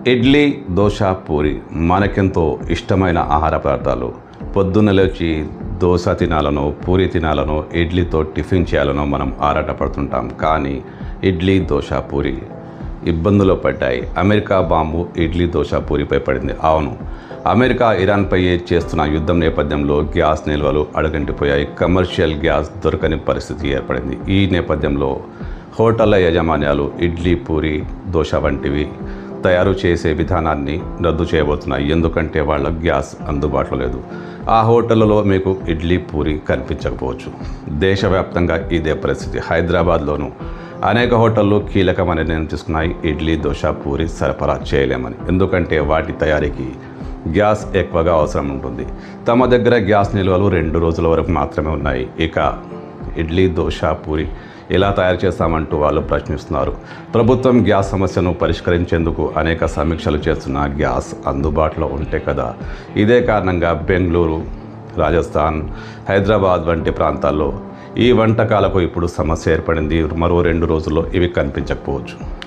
ఇడ్లీ, దోశ, పూరి మనకెంతో ఇష్టమైన ఆహార పదార్థాలు. పొద్దున్న లేచి దోశ తినాలనో, పూరి తినాలనో, ఇడ్లీతో టిఫిన్ చేయాలనో మనం ఆరాటపడుతుంటాం. కానీ ఇడ్లీ, దోశ, పూరి ఇబ్బందులు పడ్డాయి. అమెరికా బాంబు ఇడ్లీ, దోశ, పూరిపై పడింది. అవును, అమెరికా ఇరాన్పై చేస్తున్న యుద్ధం నేపథ్యంలో గ్యాస్ నిల్వలు అడుగంటిపోయాయి. కమర్షియల్ గ్యాస్ దొరకని పరిస్థితి ఏర్పడింది. ఈ నేపథ్యంలో హోటళ్ల యాజమాన్యాలు ఇడ్లీ, పూరి, దోశ వంటివి తయారు చేసే విధానాన్ని రద్దు చేయబోతున్నాయి. ఎందుకంటే వాళ్ళ గ్యాస్ అందుబాటులో లేదు. ఆ హోటళ్లలో మీకు ఇడ్లీ, పూరి కనిపించకపోవచ్చు. దేశవ్యాప్తంగా ఇదే పరిస్థితి. హైదరాబాద్లోనూ అనేక హోటళ్ళు కీలకమైన నిర్ణయం తీసుకున్నాయి. ఇడ్లీ, దోశ, పూరి సరఫరా చేయలేమని. ఎందుకంటే వాటి తయారీకి గ్యాస్ ఎక్కువగా అవసరం ఉంటుంది. తమ దగ్గర గ్యాస్ నిల్వలు 2 రోజుల వరకు మాత్రమే ఉన్నాయి. ఇక ఇడ్లీ, దోశ, పూరి ఎలా తయారు చేస్తామంటూ వాళ్ళు ప్రశ్నిస్తున్నారు. ప్రభుత్వం గ్యాస్ సమస్యను పరిష్కరించేందుకు అనేక సమీక్షలు చేస్తున్న గ్యాస్ అందుబాటులో ఉంటే కదా. ఇదే కారణంగా బెంగళూరు, రాజస్థాన్, హైదరాబాద్ వంటి ప్రాంతాల్లో ఈ వంటకాలకు ఇప్పుడు సమస్య ఏర్పడింది. మరో 2 రోజుల్లో ఇవి కనిపించకపోవచ్చు.